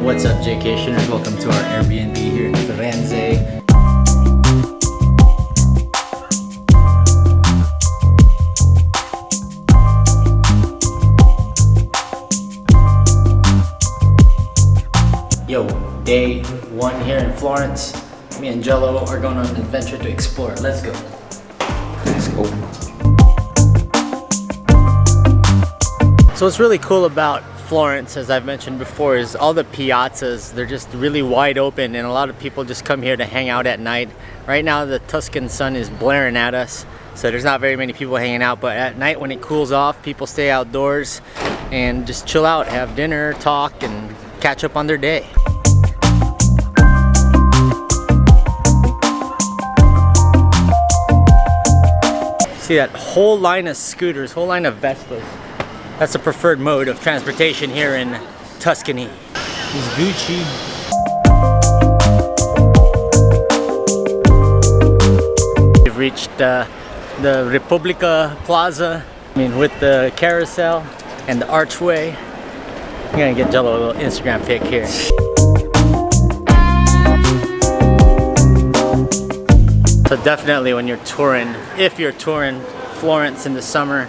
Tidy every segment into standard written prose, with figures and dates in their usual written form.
What's up, Jaycationers? Welcome to our Airbnb here in Firenze. Yo, day one here in Florence. Me and Jello are going on an adventure to explore. Let's go. Let's go. So what's really cool about Florence, as I've mentioned before, is all the piazzas. They're just really wide open and a lot of people just come here to hang out at night. Right now the Tuscan sun is blaring at us, so there's not very many people hanging out, but at night when it cools off, people stay outdoors and just chill out, have dinner, talk, and catch up on their day. See that whole line of scooters, whole line of Vespas. That's the preferred mode of transportation here in Tuscany. It's Gucci. We've reached the Republica Plaza. I mean, with the carousel and the archway. I'm gonna get Jello a little Instagram pic here. So definitely when you're touring, if you're touring Florence in the summer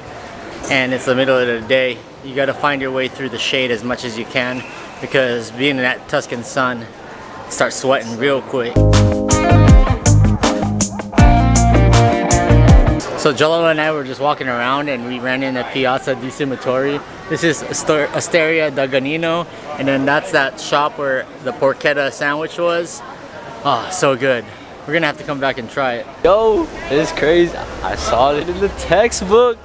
and it's the middle of the day, you gotta find your way through the shade as much as you can, because being in that Tuscan sun, start sweating real quick. So Jello and I were just walking around and we ran into Piazza di Simatori. This is Osteria da Ganino, and then that's that shop where the porchetta sandwich was. Oh, so good. We're gonna have to come back and try it. Yo, it's crazy. I saw it in the textbook.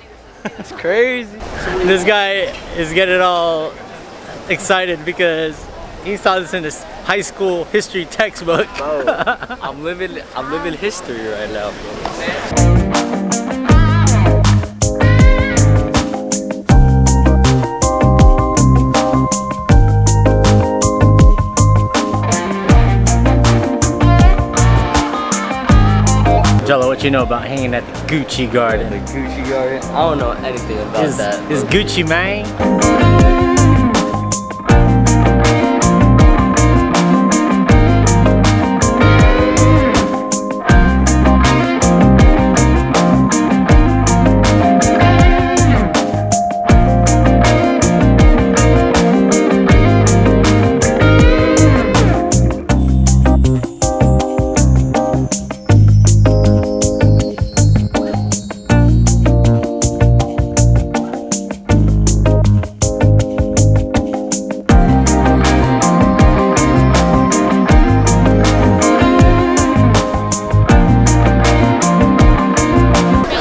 It's crazy. This guy is getting all excited because he saw this in his high school history textbook. Bro, I'm living history right now, bro. Jello, what you know about hanging at the Gucci Garden? The Gucci Garden? I don't know anything about that. It's Gucci, man.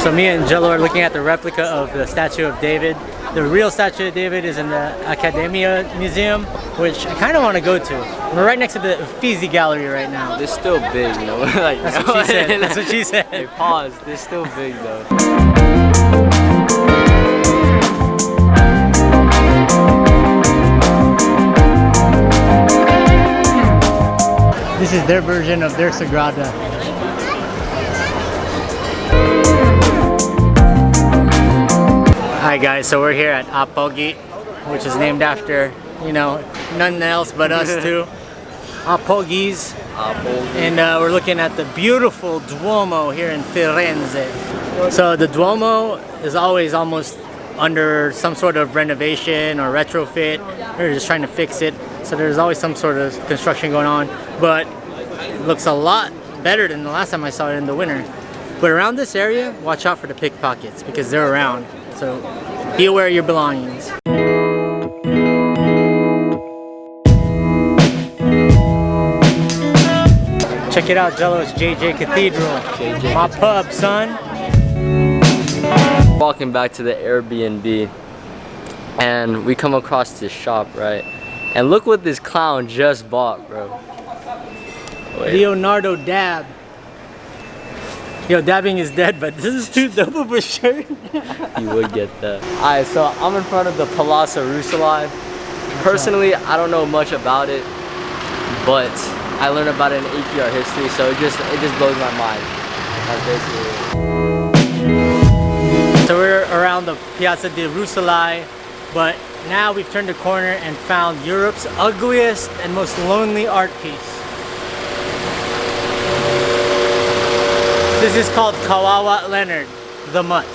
So me and Jello are looking at the replica of the statue of David. The real statue of David is in the Accademia Museum, which I kind of want to go to. We're right next to the Uffizi Gallery right now. They're still big, you know? Like, that's what she said. That's what she said. Hey, pause. They're still big, though. This is their version of their Sagrada. Hi guys, so we're here at Apogee, which is named after, you know, none else but us too. Apogees. And we're looking at the beautiful Duomo here in Firenze. So the Duomo is always almost under some sort of renovation or retrofit. They're just trying to fix it. So there's always some sort of construction going on, but it looks a lot better than the last time I saw it in the winter. But around this area, watch out for the pickpockets because they're around. So be aware of your belongings. Check it out, Jello. It's JJ Cathedral. JJ My pub, son. Walking back to the Airbnb, and we come across this shop, right? And look what this clown just bought, bro. Wait. Leonardo Dab. Yo, dabbing is dead, but this is too dope of a shirt. You would get that. Alright, so I'm in front of the Palazzo Ruccelai. Personally, I don't know much about it, but I learned about it in APR history, so it just blows my mind. That's basically it. So we're around the Piazza del Ruccelai, but now we've turned a corner and found Europe's ugliest and most lonely art piece. This is called Kawawa Leonard, the Mutt.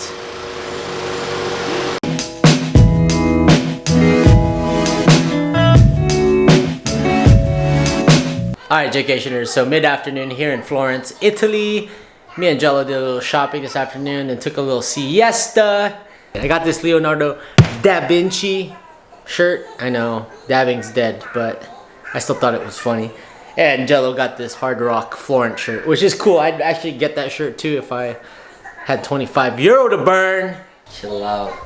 Alright, Jaycationers, so mid-afternoon here in Florence, Italy. Me and Jello did a little shopping this afternoon and took a little siesta. I got this Leonardo da Vinci shirt. I know, dabbing's dead, but I still thought it was funny. And Jello got this Hard Rock Florence shirt, which is cool. I'd actually get that shirt too if I had 25 euro to burn. Chill out.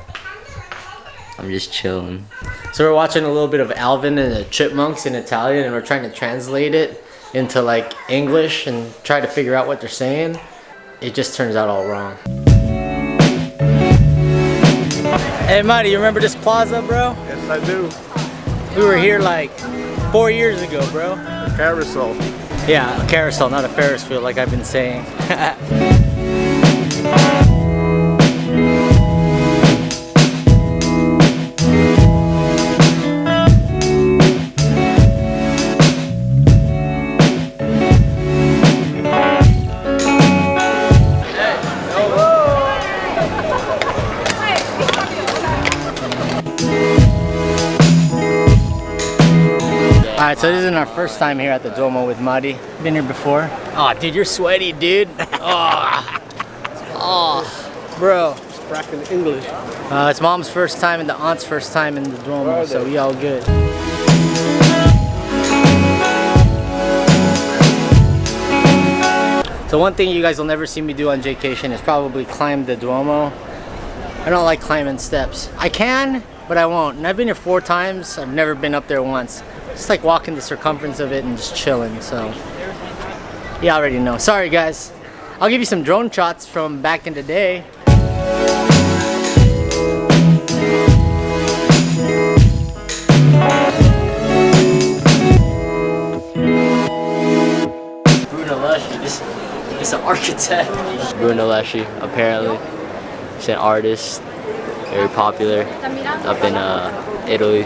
I'm just chilling. So we're watching a little bit of Alvin and the Chipmunks in Italian, and we're trying to translate it into like English and try to figure out what they're saying. It just turns out all wrong. Hey Marty, you remember this plaza, bro? Yes, I do. We were here like 4 years ago, bro. A carousel. Yeah, a carousel, not a Ferris wheel like I've been saying. Alright, so this isn't our first time here at the Duomo with Madi. Been here before. Oh, dude, you're sweaty, dude. Oh, bro. Cracking English. It's mom's first time and the aunt's first time in the Duomo, so we all good. So one thing you guys will never see me do on Jaycation is probably climb the Duomo. I don't like climbing steps. I can, but I won't. And I've been here 4 times. I've never been up there once. Just like walking the circumference of it and just chilling, so you already know. Sorry guys. I'll give you some drone shots from back in the day. Bruno Leschi, he's an architect. Bruno Leschi, apparently, he's an artist, very popular up in Italy.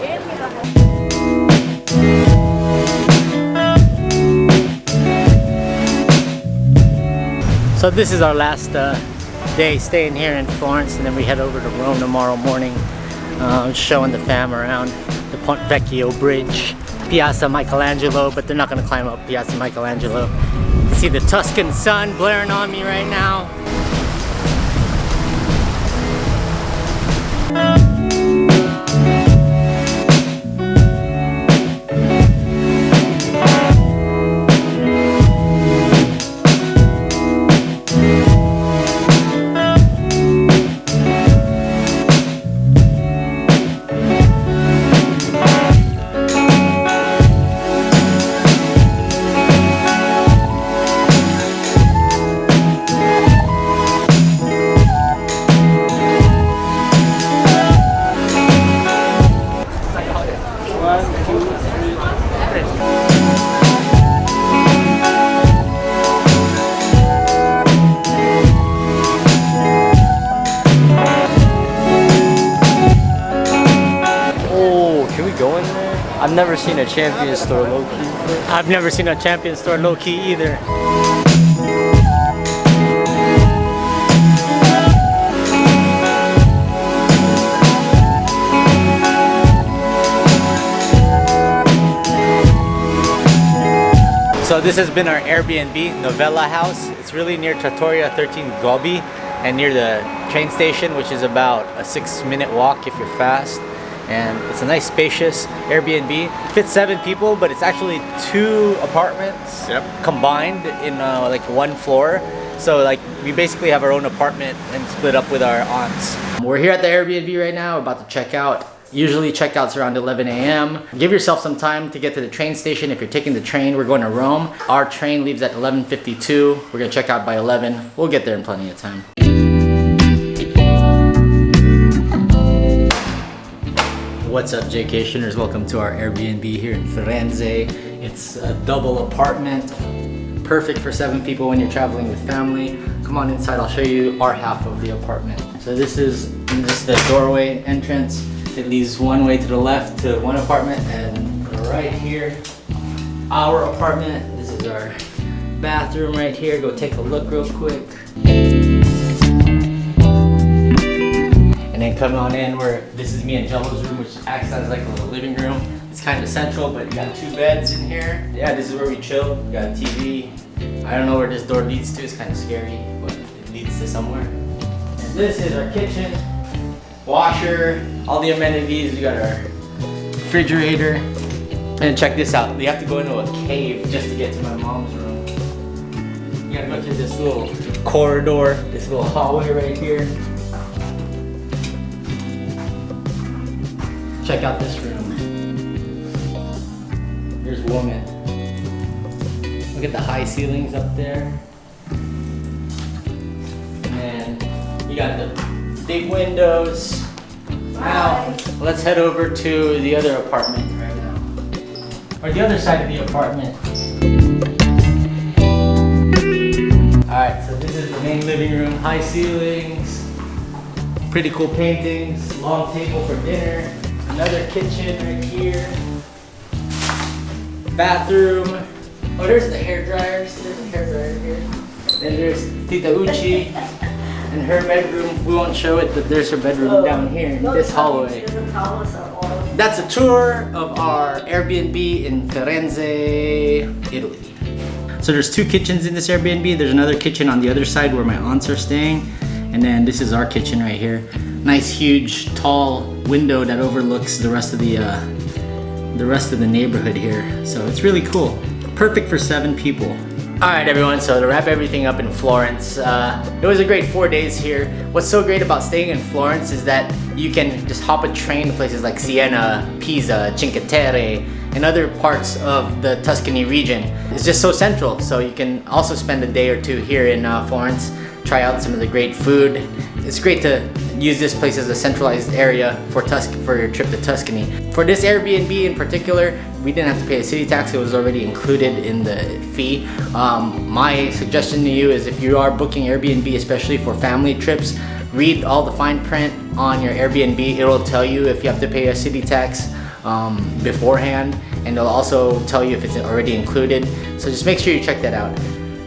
So this is our last day staying here in Florence, and then we head over to Rome tomorrow morning, showing the fam around the Ponte Vecchio Bridge, Piazza Michelangelo, but they're not going to climb up Piazza Michelangelo. See the Tuscan sun blaring on me right now. I've never seen a Champion store low-key. I've never seen a Champion store low-key either. So this has been our Airbnb, Novella House. It's really near Trattoria 13 Gobi and near the train station, which is about a 6-minute walk if you're fast. And it's a nice spacious Airbnb. It fits 7 people, but it's actually 2 apartments combined in like 1 floor. So like we basically have our own apartment and split up with our aunts. We're here at the Airbnb right now, we're about to check out. Usually checkout's around 11 a.m. Give yourself some time to get to the train station. If you're taking the train, we're going to Rome. Our train leaves at 11:52. We're gonna check out by 11. We'll get there in plenty of time. What's up, Jaycationers? Welcome to our Airbnb here in Firenze. It's a double apartment, perfect for 7 people when you're traveling with family. Come on inside, I'll show you our half of the apartment. So this is just the doorway entrance. It leads one way to the left to one apartment, and right here, our apartment. This is our bathroom right here. Go take a look real quick. And then come on in where this is me and Jello's room, which acts as like a little living room. It's kind of central, but you got 2 beds in here. Yeah, this is where we chill. We got a TV. I don't know where this door leads to. It's kind of scary, but it leads to somewhere. And this is our kitchen, washer, all the amenities. We got our refrigerator. And check this out. You have to go into a cave just to get to my mom's room. You gotta go through this little corridor, this little hallway right here. Check out this room. Here's woman. Look at the high ceilings up there. And you got the big windows. Now, let's head over to the other apartment right now. Or the other side of the apartment. Alright, so this is the main living room. High ceilings, pretty cool paintings, long table for dinner, another kitchen right here, bathroom. Oh, there's the hair dryers. There's a hair dryer here. Then there's Tita Uchi and her bedroom. We won't show it, but there's her bedroom down here in this hallway. That's a tour of our Airbnb in Firenze, Italy. So there's 2 kitchens in this Airbnb. There's another kitchen on the other side where my aunts are staying. And then this is our kitchen right here. Nice, huge, tall window that overlooks the rest of the neighborhood here. So it's really cool. Perfect for 7 people. All right, everyone, so to wrap everything up in Florence, it was a great 4 days here. What's so great about staying in Florence is that you can just hop a train to places like Siena, Pisa, Cinque Terre, and other parts of the Tuscany region. It's just so central, so you can also spend a day or 2 here in Florence, try out some of the great food. It's great to use this place as a centralized area for your trip to Tuscany. For this Airbnb in particular, we didn't have to pay a city tax. It was already included in the fee. My suggestion to you is if you are booking Airbnb, especially for family trips, read all the fine print on your Airbnb. It'll tell you if you have to pay a city tax beforehand, and it'll also tell you if it's already included. So just make sure you check that out.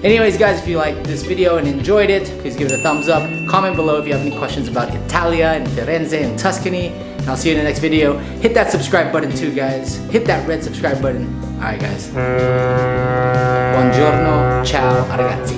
Anyways, guys, if you liked this video and enjoyed it, please give it a thumbs up. Comment below if you have any questions about Italia and Firenze and Tuscany. And I'll see you in the next video. Hit that subscribe button too, guys. Hit that red subscribe button. Alright, guys. Buongiorno. Ciao, ragazzi.